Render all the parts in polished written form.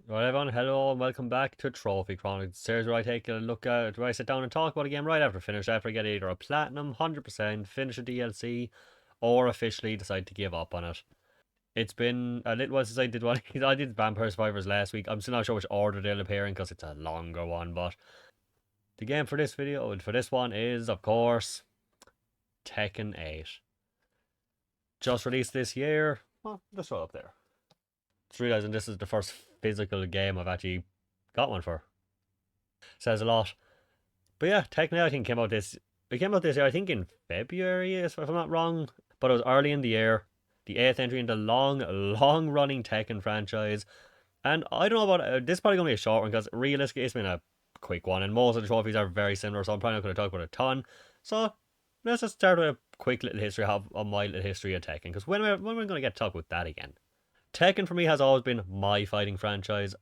Right, everyone, hello and welcome back to Trophy Chronicles, series where I take a look at, where I sit down and talk about a game right after finish, after I get either a platinum, 100%, finish a DLC, or officially decide to give up on it. It's been a little while since I did one. I did Vampire Survivors last week. I'm still not sure which order they'll appear in because it's a longer one, but the game for this video, and for this one, is, of course, Tekken 8. Just released this year. Well, just right up there. Just realising this is the first physical game I've actually got one for. Says a lot. But yeah, Tekken I think came out this year, I think in February, if I'm not wrong. But it was early in the year. The eighth entry in the long running Tekken franchise. And I don't know about this is probably gonna be a short one because realistically it's been a quick one and most of the trophies are very similar, so I'm probably not gonna talk about a ton. So let's just start with a quick little history of my little history of Tekken, because when we're gonna get to talk about that again. Tekken for me has always been my fighting franchise.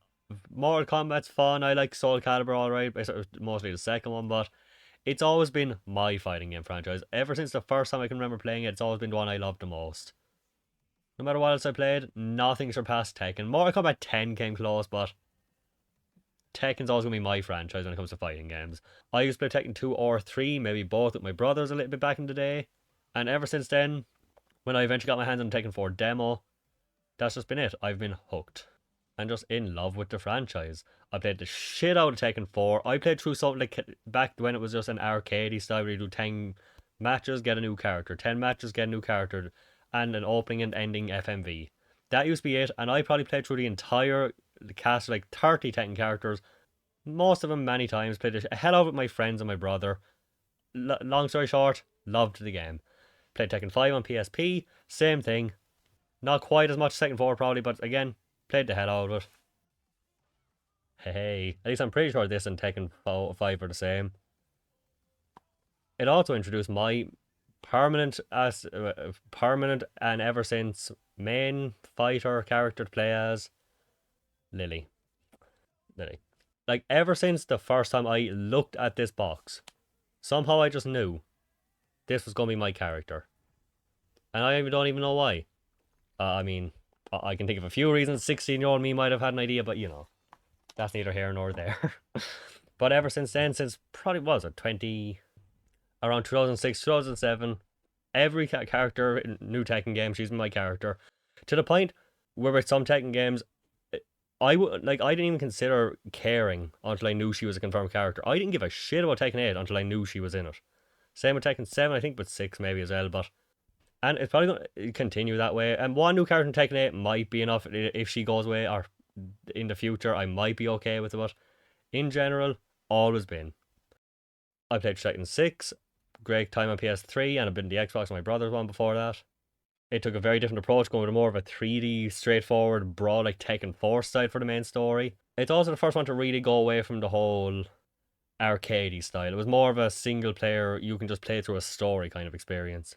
Mortal Kombat's fun. I like Soul Calibur alright, mostly the second one, but it's always been my fighting game franchise. Ever since the first time I can remember playing it, it's always been the one I loved the most. No matter what else I played, nothing surpassed Tekken. Mortal Kombat 10 came close, but Tekken's always going to be my franchise when it comes to fighting games. I used to play Tekken 2 or 3, maybe both with my brothers a little bit back in the day. And ever since then, when I eventually got my hands on the Tekken 4 demo, that's just been it. I've been hooked and just in love with the franchise. I played the shit out of Tekken 4. I played through something like back when it was just an arcadey style where you do 10 matches, get a new character, 10 matches, get a new character, and an opening and ending FMV. That used to be it, and I probably played through the entire cast of like 30 Tekken characters, most of them many times. Played the hell out of it with my friends and my brother. Long story short, loved the game. Played Tekken 5 on PSP, same thing. Not quite as much Tekken 4 probably, but again, played the hell out of it. Hey, at least I'm pretty sure this and Tekken 5 are the same. It also introduced my permanent and ever since main fighter character to play as Lily. Lily. Like ever since the first time I looked at this box, somehow I just knew this was gonna be my character, and I don't even know why. I mean, I can think of a few reasons. 16-year-old me might have had an idea, but that's neither here nor there. But ever since then, since probably was it 20 around 2006, 2007, every character in new Tekken game, she's my character. To the point where with some Tekken games, I didn't even consider caring until I knew she was a confirmed character. I didn't give a shit about Tekken 8 until I knew she was in it. Same with Tekken 7, I think, but 6 maybe as well. But and it's probably going to continue that way. And one new character in Tekken 8 might be enough if she goes away, or in the future I might be okay with it. But in general, always been. I played Tekken 6, great time on PS3, and I've been the Xbox on my brother's one before that. It took a very different approach, going with more of a 3D, straightforward, broad like Tekken 4 style for the main story. It's also the first one to really go away from the whole arcadey style. It was more of a single player, you can just play through a story kind of experience.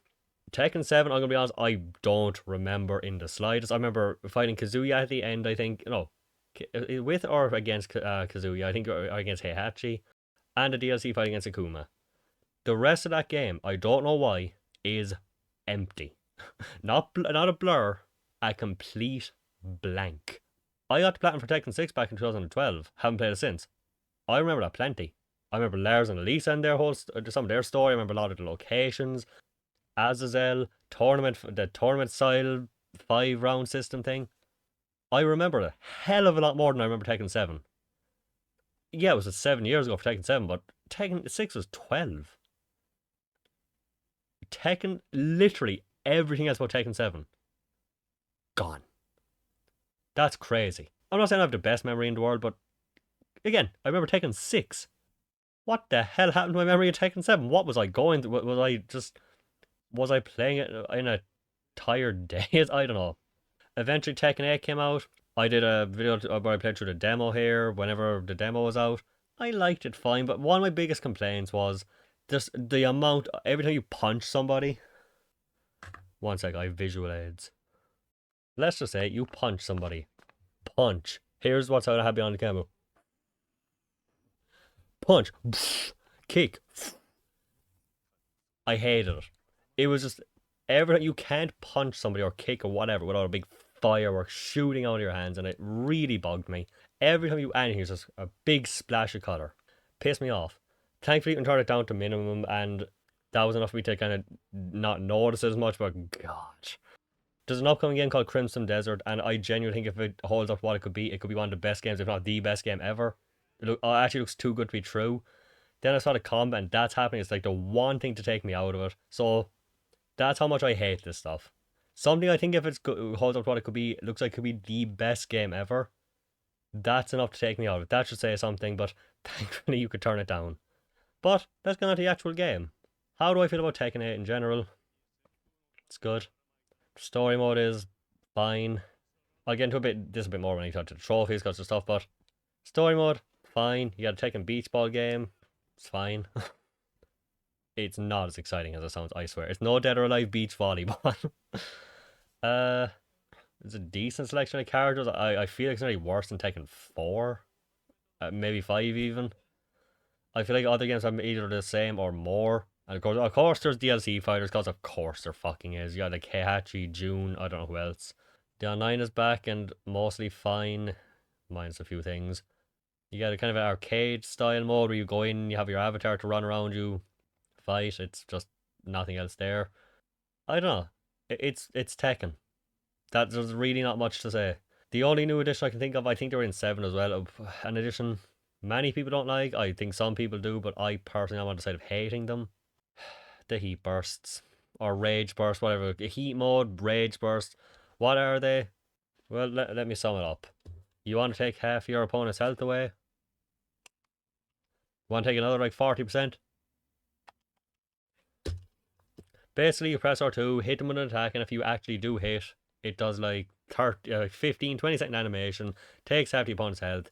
Tekken 7, I'm gonna be honest, I don't remember in the slightest. I remember fighting Kazuya at the end, I think. No, with or against Kazuya, I think, or against Heihachi, and the DLC fight against Akuma. The rest of that game, I don't know why, is empty. Not a blur, a complete blank. I got the platinum for Tekken 6 back in 2012. Haven't played it since. I remember that plenty. I remember Lars and Elisa and some of their story. I remember a lot of the locations. Azazel, the tournament style 5 round system thing. I remember a hell of a lot more than I remember Tekken 7. Yeah, it was 7 years ago for Tekken 7, but Tekken 6 was 12. Tekken, literally everything else about Tekken 7, gone. That's crazy. I'm not saying I have the best memory in the world, but again, I remember Tekken 6. What the hell happened to my memory of Tekken 7? What was I going through? Was I playing it in a tired days? I don't know. Eventually Tekken 8 came out. I did a video where I played through the demo here whenever the demo was out. I liked it fine, but one of my biggest complaints was just the amount, every time you punch somebody. One sec, I have visual aids. Let's just say you punch somebody. Punch. Here's what's going to happen on the camera. Punch. Kick. I hated it. It was just every you can't punch somebody or kick or whatever without a big firework shooting out of your hands, and it really bugged me. Every time you anything, it's just a big splash of colour. Piss me off. Thankfully, you can turn it down to minimum, and that was enough for me to kind of not notice it as much. But God, there's an upcoming game called Crimson Desert, and I genuinely think if it holds up what it could be one of the best games, if not the best game ever. It actually looks too good to be true. Then I saw the combat, and that's happening. It's like the one thing to take me out of it. So that's how much I hate this stuff. Something I think if it's holds up to what it could be, it looks like it could be the best game ever. That's enough to take me out of it. That should say something, but thankfully you could turn it down. But let's get on to the actual game. How do I feel about Tekken 8 in general? It's good. Story mode is fine. I'll get into this a bit more when I talk to the trophies because of stuff, but story mode, fine. You got a Tekken beach ball game, it's fine. It's not as exciting as it sounds, I swear. It's no Dead or Alive beach volleyball. uh, it's a decent selection of characters. I feel like it's only worse than Tekken 4, maybe 5 even. I feel like other games are either the same or more. And of course, there's DLC fighters, because of course there fucking is. You got like Heihachi, June, I don't know who else. The online is back and mostly fine, minus a few things. You got a kind of an arcade style mode where you go in, you have your avatar to run around you, fight. It's just nothing else there. I don't know. It's Tekken. There's really not much to say. The only new addition I can think of, I think they were in 7 as well. An addition many people don't like. I think some people do, but I personally am on the side of hating them. The heat bursts. Or rage burst, whatever. Heat mode, rage burst. What are they? Well, let me sum it up. You want to take half your opponent's health away? You want to take another like 40%? Basically, you press R2, hit them with an attack, and if you actually do hit, it does like 15, 20-second animation, takes half the opponent's health.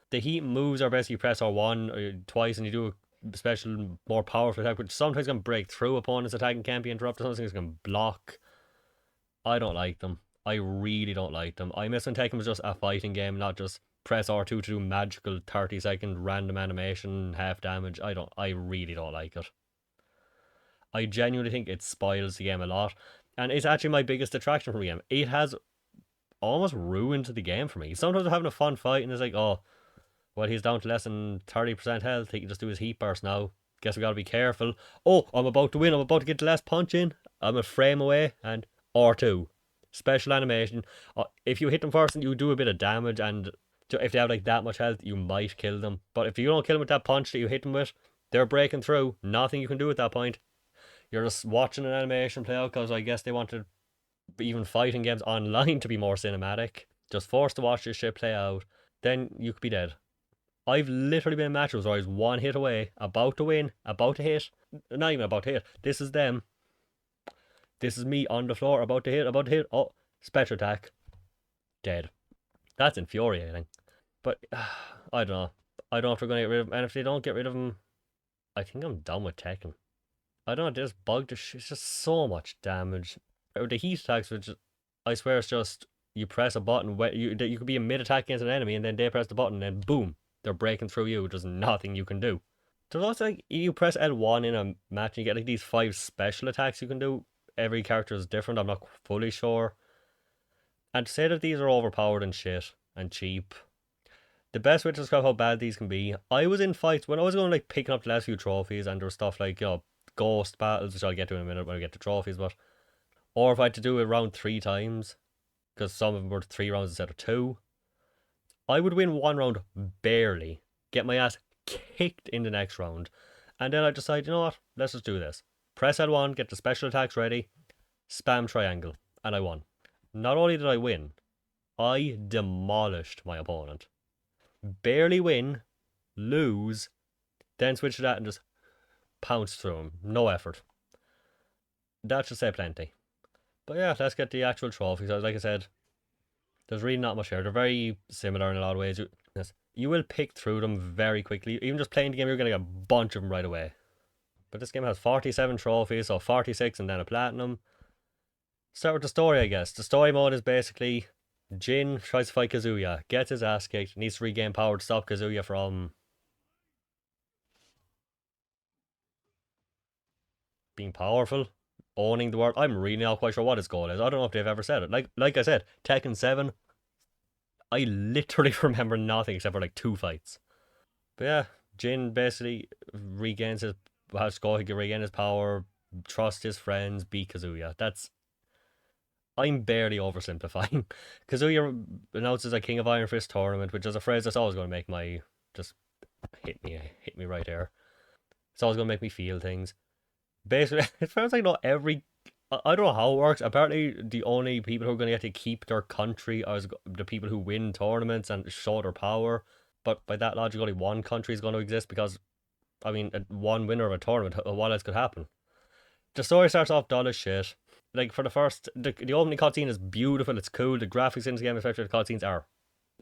The heat moves are basically you press R1 or twice and you do a special, more powerful attack, which sometimes can break through opponents' attack and can't be interrupted, sometimes can block. I don't like them. I really don't like them. I miss when Tekken was just a fighting game, not just press R2 to do magical 30-second random animation, half damage. I really don't like it. I genuinely think it spoils the game a lot. And it's actually my biggest detraction from the game. It has almost ruined the game for me. Sometimes I'm having a fun fight and it's like, oh, well, he's down to less than 30% health. He can just do his heat burst now. Guess we gotta be careful. Oh, I'm about to win. I'm about to get the last punch in. I'm a frame away and R2. Special animation. If you hit them first and you do a bit of damage, and if they have like that much health, you might kill them. But if you don't kill them with that punch that you hit them with, they're breaking through. Nothing you can do at that point. You're just watching an animation play out because I guess they wanted even fighting games online to be more cinematic. Just forced to watch this shit play out. Then you could be dead. I've literally been in matches where I was one hit away, about to win, about to hit. Not even about to hit. This is them. This is me on the floor, about to hit, about to hit. Oh, special attack. Dead. That's infuriating. But I don't know. I don't know if they're going to get rid of him. And if they don't get rid of him, I think I'm done with Tekken. I don't know, they just bugged it's just so much damage. The heat attacks, which I swear it's just you press a button, you could be a mid attack against an enemy and then they press the button and boom, they're breaking through you. There's nothing you can do. There's also like you press L1 in a match and you get like these 5 special attacks you can do. Every character is different, I'm not fully sure. And to say that these are overpowered and shit and cheap, the best way to describe how bad these can be, I was in fights when I was going like picking up the last few trophies and there was stuff like, ghost battles, which I'll get to in a minute when I get to trophies, but or if I had to do it round 3 times, because some of them were 3 rounds instead of 2, I would win 1 round barely, get my ass kicked in the next round, and then I decide, you know what, let's just do this. Press L1, get the special attacks ready, spam triangle, and I won. Not only did I win, I demolished my opponent. Barely win, lose, then switch to that and just pounce through him. No effort. That should say plenty. But yeah, let's get the actual trophies. Like I said, there's really not much here. They're very similar in a lot of ways. You will pick through them very quickly. Even just playing the game, you're going to get a bunch of them right away. But this game has 47 trophies, so 46 and then a platinum. Start with the story, I guess. The story mode is basically Jin tries to fight Kazuya, gets his ass kicked, needs to regain power to stop Kazuya from being powerful, owning the world. I'm really not quite sure what his goal is. I don't know if they've ever said it. Like I said, Tekken 7, I literally remember nothing except for like two fights. But yeah, Jin basically regains his has Go, he can regain his power, trust his friends, beat Kazuya. That's I'm barely oversimplifying. Kazuya announces a King of Iron Fist tournament, which is a phrase that's always going to make my just hit me right here. It's always going to make me feel things. Basically, it sounds like not every. I don't know how it works. Apparently, the only people who are going to get to keep their country are the people who win tournaments and show their power. But by that logic, only one country is going to exist because, I mean, one winner of a tournament, what else could happen? The story starts off dull as shit. Like, for the first, the opening cutscene is beautiful, it's cool. The graphics in the game, especially the cutscenes, are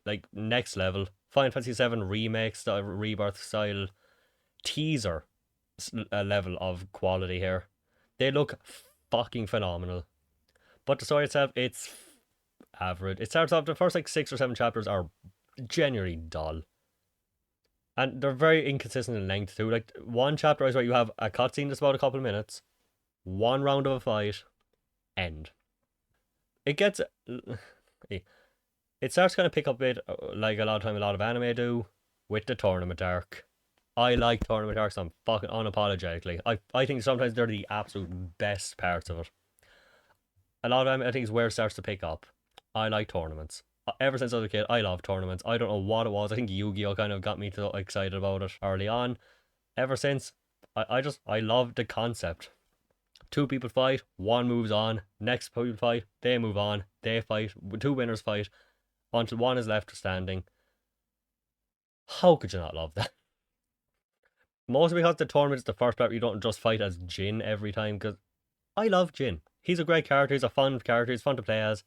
like next level. Final Fantasy VII remake style, rebirth style teaser level of quality here. They look fucking phenomenal. But the story itself, it's average. It starts off, the first like 6 or 7 chapters are genuinely dull. And they're very inconsistent in length too. Like one chapter is where you have a cutscene that's about a couple of minutes, one round of a fight, end. It gets it starts kind of pick up a bit like a lot of time a lot of anime do with the tournament arc. I like tournament arcs. I'm fucking unapologetically. I think sometimes they're the absolute best parts of it. A lot of anime I think is where it starts to pick up. I like tournaments. Ever since I was a kid, I love tournaments. I don't know what it was. I think Yu-Gi-Oh kind of got me to excited about it early on. Ever since, I love the concept. Two people fight, one moves on. Next people fight, they move on. They fight. Two winners fight until one is left standing. How could you not love that? Mostly because the tournament is the first part you don't just fight as Jin every time. Because I love Jin. He's a great character. He's a fun character. He's fun to play as.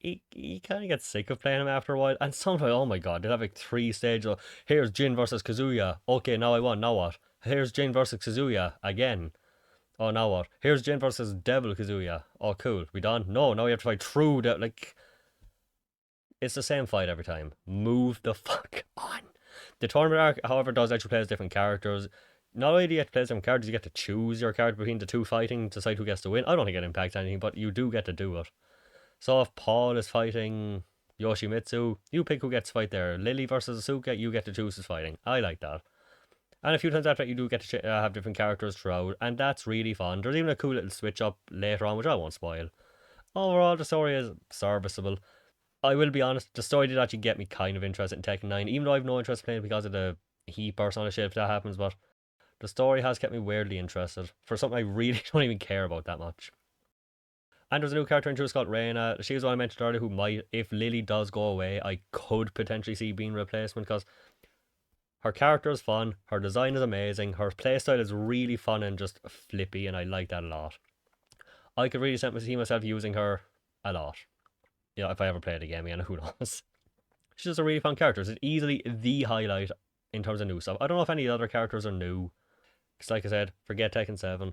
You kind of get sick of playing him after a while. And sometimes, oh my god, they'll have like 3 stages of here's Jin versus Kazuya. Okay, now I won. Now what? Here's Jin versus Kazuya again. Oh, now what? Here's Jin versus Devil Kazuya. Oh, cool. We done? No, now we have to fight through that. Like, it's the same fight every time. Move the fuck on. The tournament arc, however, does actually play as different characters. Not only do you get to play as different characters, you get to choose your character between the two fighting, decide who gets to win. I don't think it impacts anything, but you do get to do it. So if Paul is fighting Yoshimitsu, you pick who gets to fight there. Lily versus Asuka, you get to choose who's fighting. I like that. And a few times after that, you do get to have different characters throughout, and that's really fun. There's even a cool little switch up later on, which I won't spoil. Overall, the story is serviceable. I will be honest, the story did actually get me kind of interested in Tekken 9, even though I have no interest in playing it because of the heat burst on the shit if that happens, but the story has kept me weirdly interested for something I really don't even care about that much. And there's a new character introduced called Reina. She was one I mentioned earlier who might, if Lily does go away, I could potentially see being a replacement because her character is fun, her design is amazing, her playstyle is really fun and just flippy, and I like that a lot. I could really see myself using her a lot. You know, if I ever play the game again, who knows? She's just a really fun character. It's easily the highlight in terms of new stuff. I don't know if any other characters are new. Because, like I said, forget Tekken 7.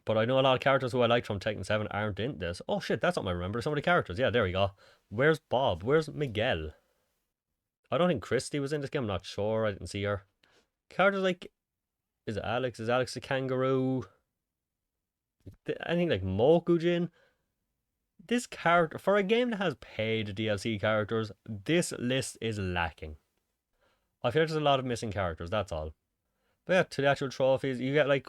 But I know a lot of characters who I liked from Tekken 7 aren't in this. Oh shit, that's not my remember. Some of the characters. Yeah, there we go. Where's Bob? Where's Miguel? I don't think Christy was in this game. I'm not sure. I didn't see her. Characters like. Is it Alex? Is Alex the kangaroo? Anything like Mokujin? This character, for a game that has paid DLC characters, this list is lacking. I feel like there's a lot of missing characters, that's all. But yeah, to the actual trophies, you get like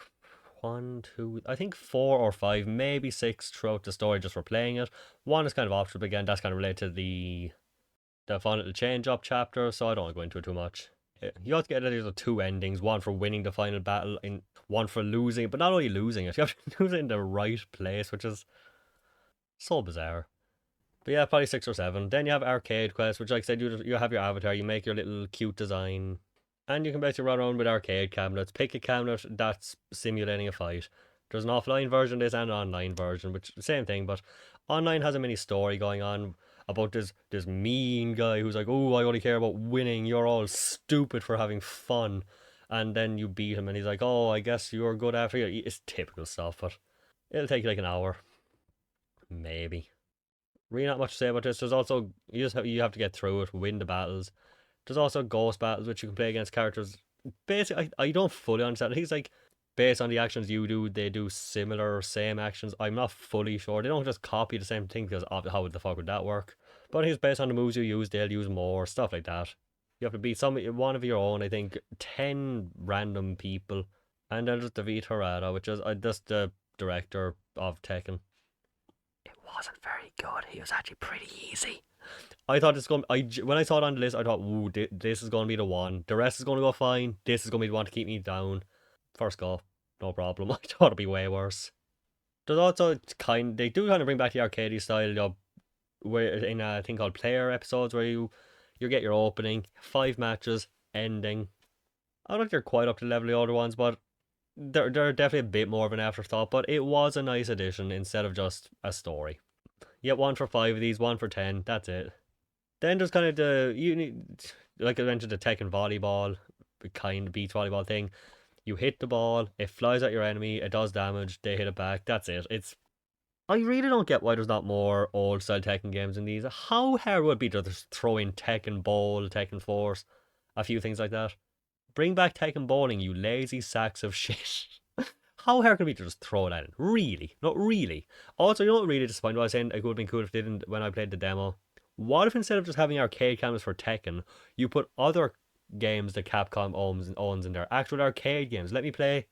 one, two, I think 4 or 5, maybe 6 throughout the story just for playing it. One is kind of optional, but again, that's kind of related to the fun little change up chapter, so I don't want to go into it too much. You have to get there's 2 endings, one for winning the final battle, and one for losing, but not only losing it, you have to lose it in the right place, which is so bizarre. But yeah, probably 6 or 7. Then you have arcade quests, which, like I said, you have your avatar, you make your little cute design, and you can basically run around with arcade cabinets. Pick a cabinet that's simulating a fight. There's an offline version of this and an online version, which same thing, but online has a mini story going on about this mean guy who's like, oh, I only care about winning. You're all stupid for having fun, and then you beat him, and he's like, oh, I guess you're good after you. It's typical stuff, but it'll take you like an hour, maybe. Really not much to say about this. There's also you have to get through it, win the battles. There's also ghost battles which you can play against characters. Basically, I don't fully understand. He's like based on the actions you do, they do similar, same actions. I'm not fully sure. They don't just copy the same thing because how the fuck would that work? But I think it's based on the moves you use, they'll use more, stuff like that. You have to beat one of your own, I think, 10 random people, and then just defeat Harada, which is just the director of Tekken. It wasn't very good. He was actually pretty easy. I thought it's going. When I saw it on the list, I thought, "Ooh, this is going to be the one. The rest is going to go fine. This is going to be the one to keep me down." First go, no problem. I thought it'd be way worse. There's also they do kind of bring back the arcade style, where in a thing called player episodes where you get your opening, 5 matches, ending. I don't think they're quite up to the level of the other ones, but they're definitely a bit more of an afterthought. But it was a nice addition instead of just a story. You get one for 5 of these, one for 10. That's it. Then there's kind of you need, like I mentioned, the Tekken volleyball kind of beats volleyball thing. You hit the ball, it flies at your enemy, it does damage, they hit it back. That's it. I really don't get why there's not more old style Tekken games in these. How hard would it be to just throw in Tekken Bowl, Tekken Force, a few things like that? Bring back Tekken Bowling, you lazy sacks of shit. How hard could it be to just throw that in? Really? Not really. Also, you know what really disappointed? What I was saying it would have been cool if they didn't when I played the demo. What if instead of just having arcade cameras for Tekken, you put other games that Capcom owns in there, actual arcade games? Let me play.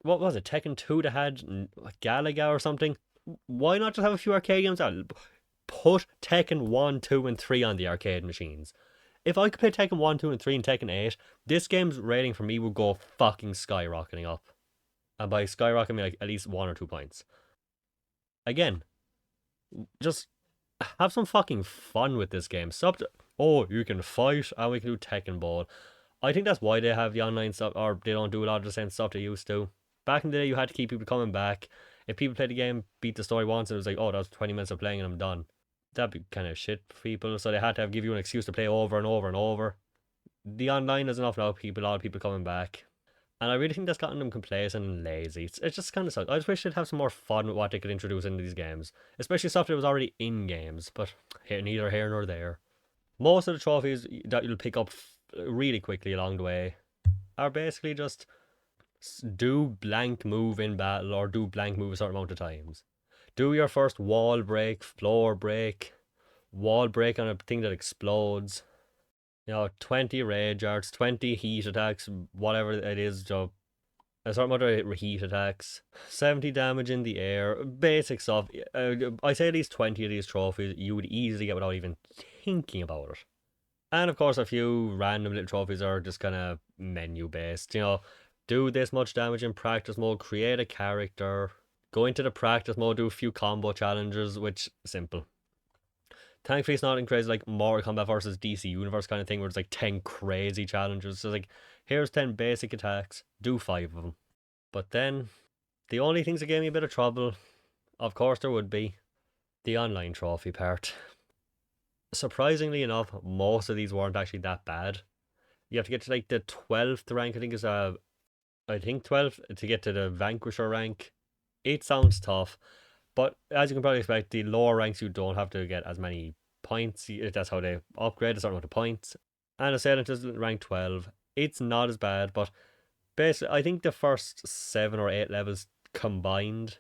What was it? Tekken 2 that had Galaga or something? Why not just have a few arcade games out? Put Tekken 1, 2, and 3 on the arcade machines. If I could play Tekken 1, 2, and 3 and Tekken 8, this game's rating for me would go fucking skyrocketing up. And by skyrocketing, I mean like at least 1 or 2 points. Again, just have some fucking fun with this game. Stop. Oh, you can fight and we can do Tekken Ball. I think that's why they have the online stuff, or they don't do a lot of the same stuff they used to. Back in the day, you had to keep people coming back. If people played the game, beat the story once, it was like, oh, that was 20 minutes of playing and I'm done. That'd be kind of shit for people, so they had to give you an excuse to play over and over and over. The online is enough now, a lot of people coming back. And I really think that's gotten them complacent and lazy. It's just kind of sucks. I just wish they'd have some more fun with what they could introduce into these games. Especially stuff that was already in games, but neither here nor there. Most of the trophies that you'll pick up really quickly along the way are basically just do blank move in battle or do blank move a certain amount of times. Do your first wall break, floor break, wall break on a thing that explodes. 20 rage arts, 20 heat attacks, whatever it is, a certain amount of heat attacks, 70 damage in the air, basic stuff. I say at least 20 of these trophies you would easily get without even thinking about it. And of course, a few random little trophies are just kind of menu based. Do this much damage in practice mode, create a character, go into the practice mode, do a few combo challenges, which simple. Thankfully, it's not in crazy like Mortal Kombat versus DC Universe kind of thing where it's like 10 crazy challenges. So, like, here's 10 basic attacks, do 5 of them. But then, the only things that gave me a bit of trouble, of course, there would be the online trophy part. Surprisingly enough, most of these weren't actually that bad. You have to get to like the 12th rank, I think is I think 12th to get to the Vanquisher rank. It sounds tough. But as you can probably expect, the lower ranks you don't have to get as many points. That's how they upgrade a certain amount of points. And Assailant is rank 12. It's not as bad, but basically, I think the first 7 or 8 levels combined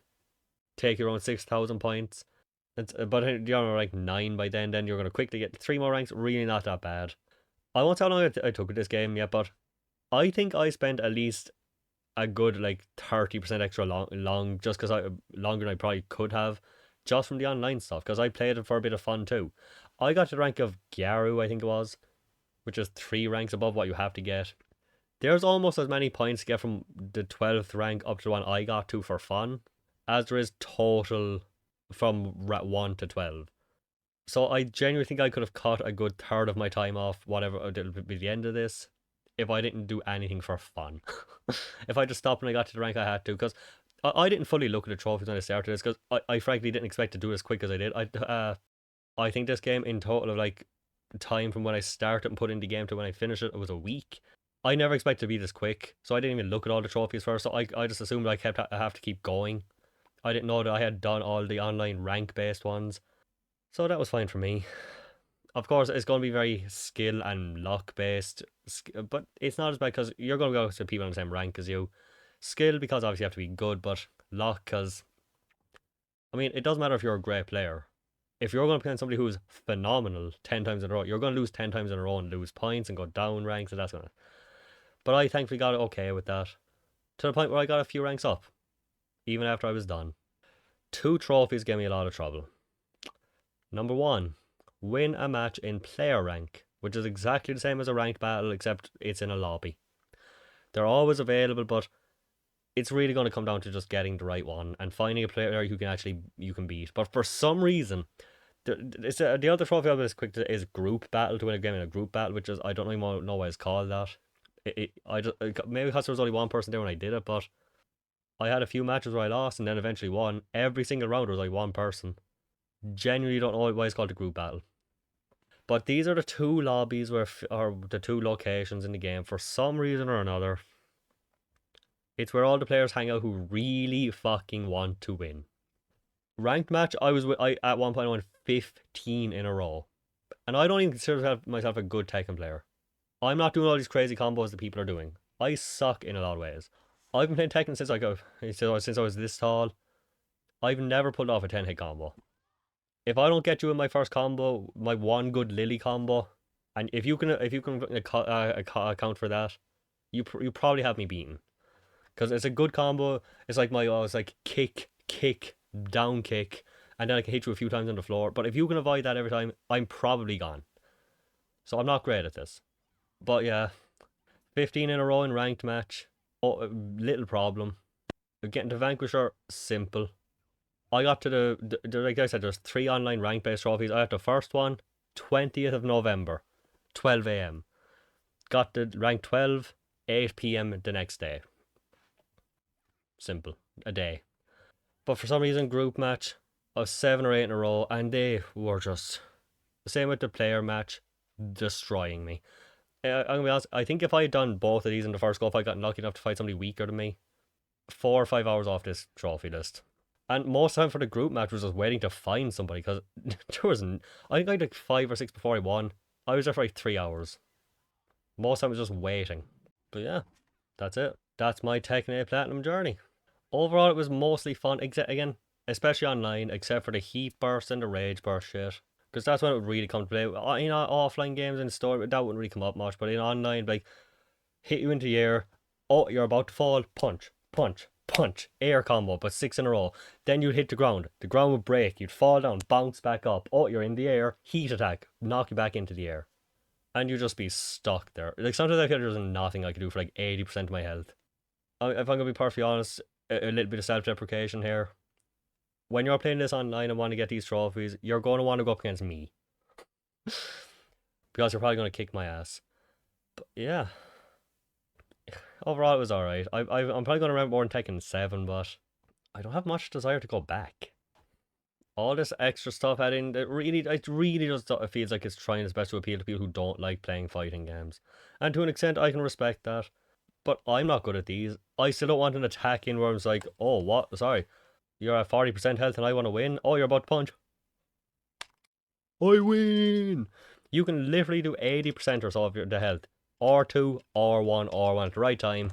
take you around 6,000 points. But you're on rank 9 by then you're going to quickly get 3 more ranks. Really not that bad. I won't tell how long I took with this game yet, but I think I spent at least a good like 30% extra long just because longer than I probably could have just from the online stuff because I played it for a bit of fun too. I got to the rank of Gyaru, I think it was, which is 3 ranks above what you have to get. There's almost as many points to get from the 12th rank up to the one I got to for fun as there is total from 1 to 12. So I genuinely think I could have cut a good third of my time off whatever it'll be the end of this if I didn't do anything for fun. If I just stopped when I got to the rank I had to, because I didn't fully look at the trophies when I started this, because I frankly didn't expect to do as quick as I did. I think this game in total of like time from when I started and put in the game to when I finished it, it was a week. I never expected to be this quick, so I didn't even look at all the trophies first. So I just assumed I have to keep going. I didn't know that I had done all the online rank based ones, so that was fine for me. Of course, it's going to be very skill and luck based, but it's not as bad because you're going to go to people on the same rank as you. Skill, because obviously you have to be good, but luck, because, I mean, it doesn't matter if you're a great player. If you're going to play on somebody who's phenomenal 10 times in a row, you're going to lose 10 times in a row and lose points and go down ranks, and that's going to. But I thankfully got it okay with that, to the point where I got a few ranks up, even after I was done. Two trophies gave me a lot of trouble. Number one, win a match in player rank, which is exactly the same as a ranked battle, except it's in a lobby. They're always available, but it's really going to come down to just getting the right one and finding a player you can beat. But for some reason, the other trophy I was quick to is group battle, to win a game in a group battle, which is, I don't even know why it's called that. Maybe because there was only one person there when I did it, but I had a few matches where I lost and then eventually won. Every single round was like one person. Genuinely don't know why it's called a group battle. But these are the two lobbies or the two locations in the game, for some reason or another. It's where all the players hang out who really fucking want to win. Ranked match, I at one point I won 15 in a row, and I don't even consider myself a good Tekken player. I'm not doing all these crazy combos that people are doing. I suck in a lot of ways. I've been playing Tekken since I was this tall. I've never pulled off a 10 hit combo. If I don't get you in my first combo, my one good Lily combo, and if you can account for that, you probably have me beaten, because it's a good combo. It's like it's like kick, down kick, and then I can hit you a few times on the floor. But if you can avoid that every time, I'm probably gone. So I'm not great at this. But yeah, 15 in a row in ranked match. Oh, little problem. Getting to Vanquisher, simple. I got to like I said, there's 3 online rank based trophies. I got the first one, 20th of November, 12 a.m. Got the rank 12, 8 p.m. the next day. Simple, a day. But for some reason, group match, I was 7 or 8 in a row, and they were just the same with the player match, destroying me. I'm gonna be honest, I think if I had done both of these in the first go, if I got lucky enough to fight somebody weaker than me, 4 or 5 hours off this trophy list. And most time for the group match was just waiting to find somebody, because there wasn't. I think I had like 5 or 6 before I won. I was there for like 3 hours. Most time was just waiting. But yeah, that's it. That's my Tekken 8 Platinum journey. Overall, it was mostly fun, again, especially online, except for the heat burst and the rage burst shit. Because that's when it would really come to play. Offline games in the store, that wouldn't really come up much. But in online, like, hit you into the air. Oh, you're about to fall. Punch, punch, punch. Air combo, but 6 in a row. Then you'd hit the ground. The ground would break. You'd fall down, bounce back up. Oh, you're in the air. Heat attack. Knock you back into the air. And you'd just be stuck there. Like, sometimes I feel there's nothing I could do for like 80% of my health. If I'm going to be perfectly honest, a little bit of self-deprecation here. When you're playing this online and want to get these trophies, you're going to want to go up against me. Because you're probably going to kick my ass. But yeah. Overall, it was alright. I'm probably going to remember more in Tekken 7, but I don't have much desire to go back. All this extra stuff adding, it really just feels like it's trying its best to appeal to people who don't like playing fighting games. And to an extent, I can respect that. But I'm not good at these. I still don't want an attack in where I'm like, oh, what? Sorry. You're at 40% health and I want to win. Oh, you're about to punch. I win! You can literally do 80% or so of the health. R2, R1, R1 at the right time.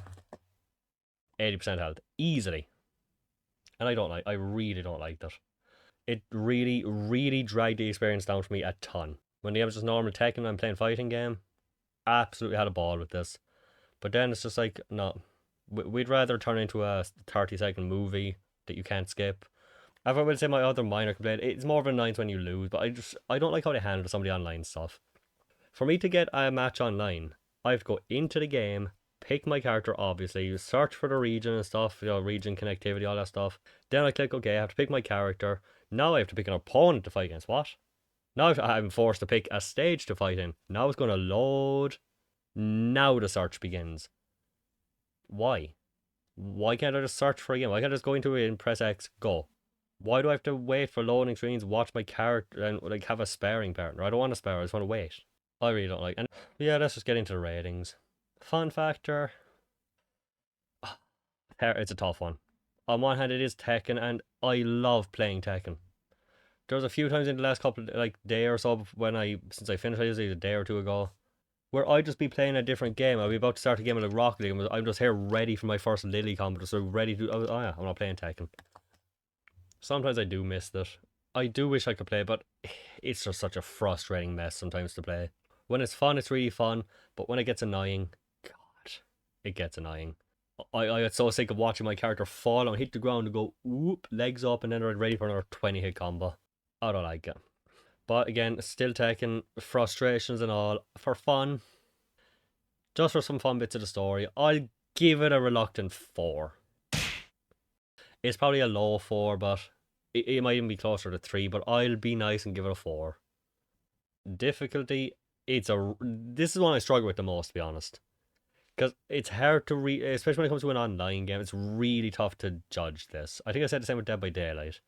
80% health. Easily. And I really don't like that. It really, really dragged the experience down for me a ton. When the game was just normal Tekken and I'm playing fighting game, absolutely had a ball with this. But then it's just like, no. We'd rather turn into a 30-second movie that you can't skip. If I will say my other minor complaint, it's more of an annoyance when you lose, but I don't like how they handle some of the online stuff. For me to get a match online, I have to go into the game, pick my character, obviously, search for the region and stuff, region connectivity, all that stuff. Then I click OK, I have to pick my character. Now I have to pick an opponent to fight against. What? Now I'm forced to pick a stage to fight in. Now it's going to load. Now the search begins. Why? Why can't I just search for a game? Why can't I just go into it and press X, go? Why do I have to wait for loading screens, watch my character, and like have a sparring partner? I don't want to spar, I just want to wait. I really don't like. And yeah, let's just get into the ratings. Fun factor. It's a tough one. On one hand, it is Tekken, and I love playing Tekken. There was a few times in the last couple, like day or so, since I finished, I usually a day or two ago, where I'd just be playing a different game. I'd be about to start a game of like Rocket League, and I'm just here ready for my first Lily combo, just ready to. Oh yeah, I'm not playing Tekken. Sometimes I do miss that. I do wish I could play, but it's just such a frustrating mess sometimes to play. When it's fun, it's really fun, but when it gets annoying, God, it gets annoying. I get so sick of watching my character fall and hit the ground and go whoop, legs up, and then they're ready for another 20 hit combo. I don't like it. But again, still taking frustrations and all for fun, just for some fun bits of the story. I'll give it a reluctant 4. It's probably a low 4, but it might even be closer to 3, but I'll be nice and give it a 4. Difficulty, this is one I struggle with the most, to be honest. Because it's hard to especially when it comes to an online game, it's really tough to judge this. I think I said the same with Dead by Daylight.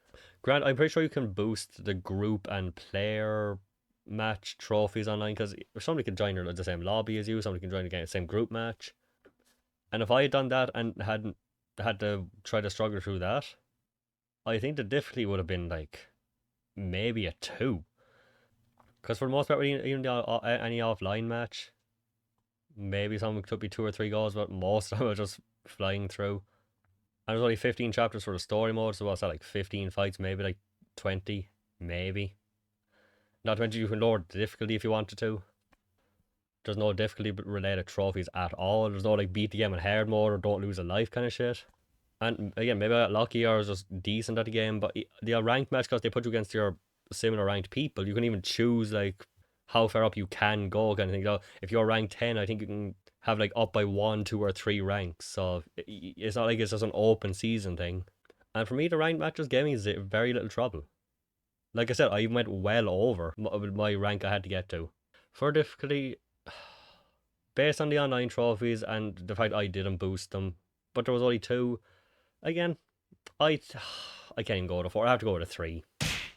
Grant, I'm pretty sure you can boost the group and player match trophies online, because somebody can join the same lobby as you, somebody can join the same group match. And if I had done that and hadn't had to try to struggle through that, I think the difficulty would have been like maybe a 2. Because for the most part, even any offline match, maybe someone took me 2 or 3 goals, but most of them were just flying through. And there's only 15 chapters for the story mode, so what's that, like 15 fights, maybe like 20, maybe. Not to mention you can lower the difficulty if you wanted to. There's no difficulty related trophies at all. There's no like beat the game in hard mode or don't lose a life kind of shit. And again, maybe I got lucky or I was just decent at the game, but the ranked match, because they put you against your similar ranked people, you can even choose like how far up you can go kind of thing. If you're ranked 10, I think you can have like up by 1, 2 or 3 ranks. So it's not like it's just an open season thing. And for me, the ranked matches gave me very little trouble. Like I said, I went well over my rank I had to get to. For difficulty, based on the online trophies and the fact I didn't boost them, but there was only 2. Again, I can't even go with a 4. I have to go with a 3.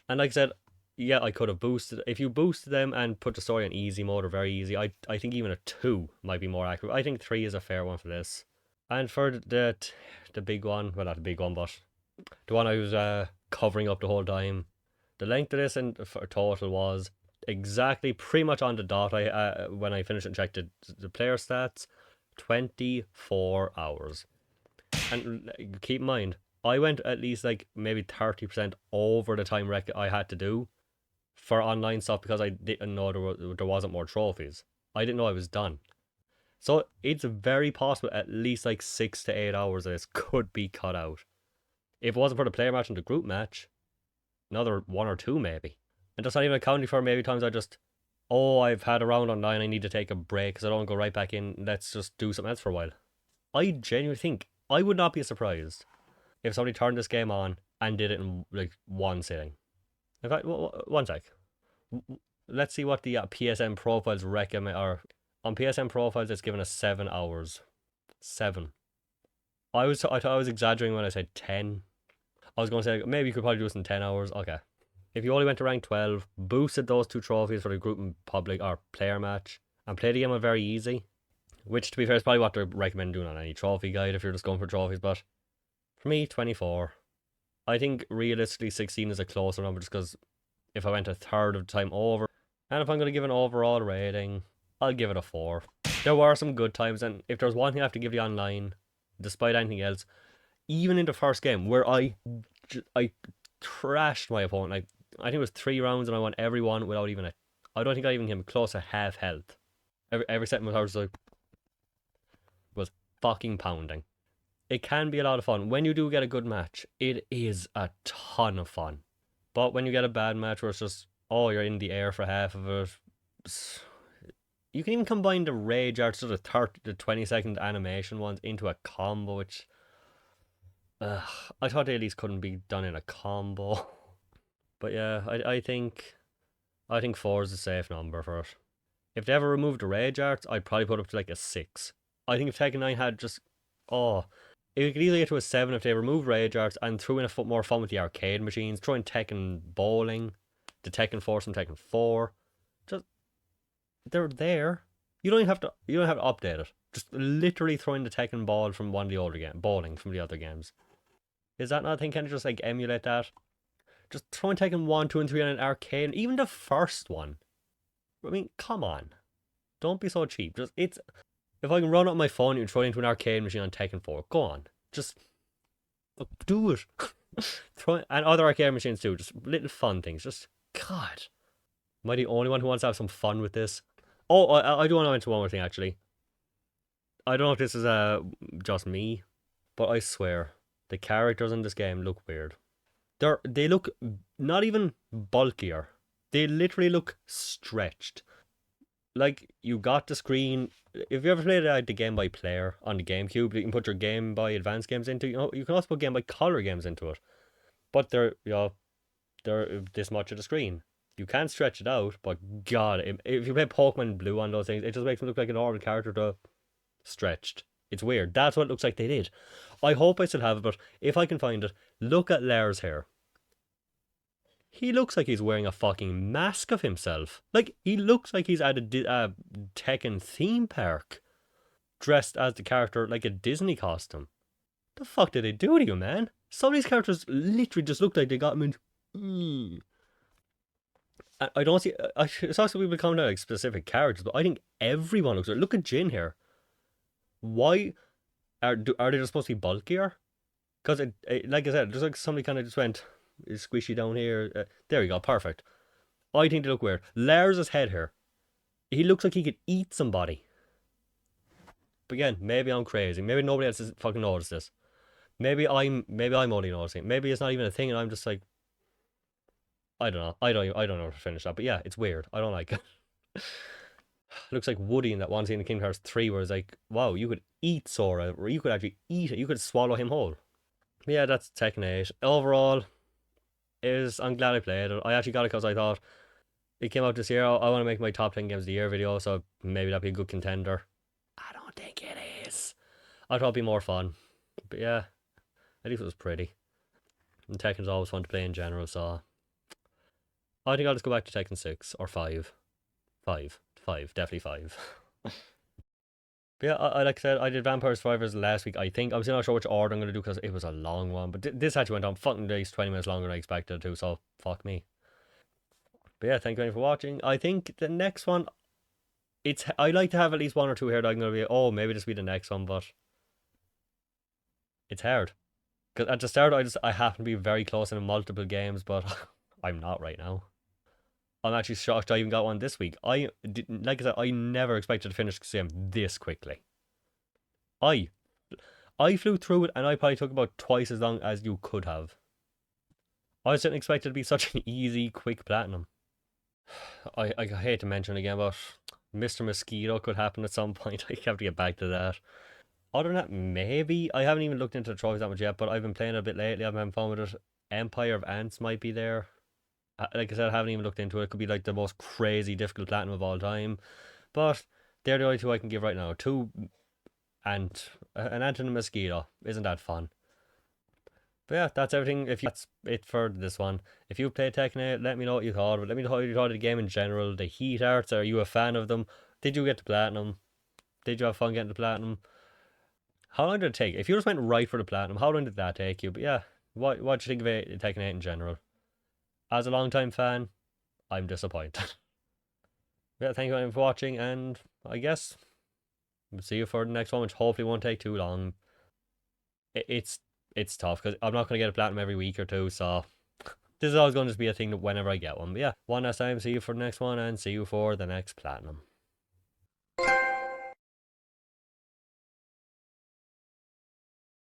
And like I said, yeah, I could have boosted. If you boosted them and put the story on easy mode or very easy, I think even a 2 might be more accurate. I think 3 is a fair one for this. And for the big one, well, not the big one, but the one I was covering up the whole time, the length of this and for total was exactly pretty much on the dot. When I finished and checked the player stats, 24 hours. And keep in mind, I went at least like maybe 30% over the time I had to do for online stuff, because I didn't know there wasn't more trophies. I didn't know I was done. So it's very possible at least like 6 to 8 hours of this could be cut out. If it wasn't for the player match and the group match, another 1 or 2 maybe. And that's not even accounting for maybe times I've had a round online, I need to take a break because I don't go right back in, let's just do something else for a while. I genuinely think I would not be surprised if somebody turned this game on and did it in like one sitting. In fact, one sec. Let's see what the PSN profiles recommend. Or on PSN profiles, it's given us 7 hours. 7. I thought I was exaggerating when I said 10. I was going to say maybe you could probably do this in 10 hours. Okay. If you only went to rank 12, boosted those 2 trophies for the group and public or player match, and played the game on very easy, which to be fair is probably what they recommend doing on any trophy guide if you're just going for trophies, but for me, 24. I think realistically 16 is a closer number, just because if I went a third of the time over, and if I'm going to give an overall rating, I'll give it a 4. There were some good times, and if there's one thing I have to give the online, despite anything else, even in the first game where I trashed my opponent, like I think it was 3 rounds and I won every one without even I don't think I even came close to half health. Every set was fucking pounding. It can be a lot of fun. When you do get a good match, it is a ton of fun. But when you get a bad match where it's just, you're in the air for half of it, you can even combine the rage arts to the 20-second animation ones into a combo, which I thought they at least couldn't be done in a combo. But yeah, I think 4 is a safe number for it. If they ever removed the rage arts, I'd probably put it up to like a 6. I think if Tekken 9 had just, it could easily get to a 7 if they removed rage arts and threw in more fun with the arcade machines, throw in Tekken bowling, the Tekken Force from Tekken 4. Just, they're there. You don't have to update it. Just literally throw in the Tekken ball from one of the older games, bowling from the other games. Is that not a thing? Can you just like emulate that? Just throw in Tekken 1, 2, and 3 on an arcade, even the first one. I mean, come on. Don't be so cheap. Just it's if I can run up my phone and throw it into an arcade machine on Tekken 4, go on. Just do it. Throw it, and other arcade machines too. Just little fun things. Just God. Am I the only one who wants to have some fun with this? Oh, I do want to mention one more thing actually. I don't know if this is just me, but I swear the characters in this game look weird. They look not even bulkier. They literally look stretched. Like you got the screen. If you ever played the Game Boy Player on the GameCube, you can put your Game Boy Advance games into. You know, you can also put Game Boy Color games into it, but they're this much of the screen. You can stretch it out, but God, if you play Pokemon Blue on those things, it just makes them look like an normal character to stretched. It's weird. That's what it looks like they did. I hope I still have it, but if I can find it, look at Lair's hair. He looks like he's wearing a fucking mask of himself. Like, he looks like he's at a Tekken theme park, dressed as the character like a Disney costume. The fuck did they do to you, man? Some of these characters literally just look like they got them in. I don't see. It's also people comment out like specific characters, but I think everyone looks like. Look at Jin here. Why are they just supposed to be bulkier? Because like I said, just like somebody kind of just went squishy down here. There you go, perfect. I think they look weird. Lars' head here, he looks like he could eat somebody. But again, maybe I'm crazy. Maybe nobody else has fucking noticed this. Maybe I'm only noticing. Maybe it's not even a thing, and I'm just like, I don't know. I don't know how to finish that. But yeah, it's weird. I don't like it. Looks like Woody in that one scene in Kingdom Hearts 3 where it's like, wow, you could eat Sora, or you could actually eat it, you could swallow him whole. Yeah, that's Tekken 8. Overall, I'm glad I played it. I actually got it because I thought it came out this year. I want to make my top 10 games of the year video, so maybe that'd be a good contender. I don't think it is. I thought it'd be more fun. But yeah, at least it was pretty. And Tekken's always fun to play in general, so I think I'll just go back to Tekken 6 or 5. 5, definitely 5. But yeah, like I said, I did Vampire Survivors last week. I think I'm still not sure which order I'm going to do because it was a long one. But this actually went on fucking days, 20 minutes longer than I expected it to, so fuck me. But yeah, thank you for watching. I think the next one, I like to have at least one or two here that I'm going to be, oh, maybe this will be the next one, but it's hard. Because at the start, I happen to be very close in multiple games, but I'm not right now. I'm actually shocked I even got one this week. Like I said, I never expected to finish the game this quickly. I flew through it and I probably took about twice as long as you could have. I just didn't expect it to be such an easy, quick platinum. I hate to mention again, but Mr. Mosquito could happen at some point. I have to get back to that. Other than that, maybe. I haven't even looked into the trophies that much yet, but I've been playing a bit lately. I've been having fun with it. Empire of Ants might be there. Like I said, I haven't even looked into it. It could be like the most crazy difficult platinum of all time. But they're the only two I can give right now. An ant and a mosquito. Isn't that fun? But yeah, that's everything. That's it for this one. If you played Tekken 8, let me know what you thought of it. Let me know how you thought of the game in general. The heat arts, are you a fan of them? Did you get to platinum? Did you have fun getting to platinum? How long did it take? If you just went right for the platinum, how long did that take you? But yeah, what do you think of Tekken 8 in general? As a long-time fan, I'm disappointed. Yeah, thank you for watching, and I guess we'll see you for the next one, which hopefully won't take too long. It's tough, because I'm not going to get a platinum every week or two, so this is always going to just be a thing that whenever I get one. But yeah, one last time, see you for the next one, and see you for the next platinum.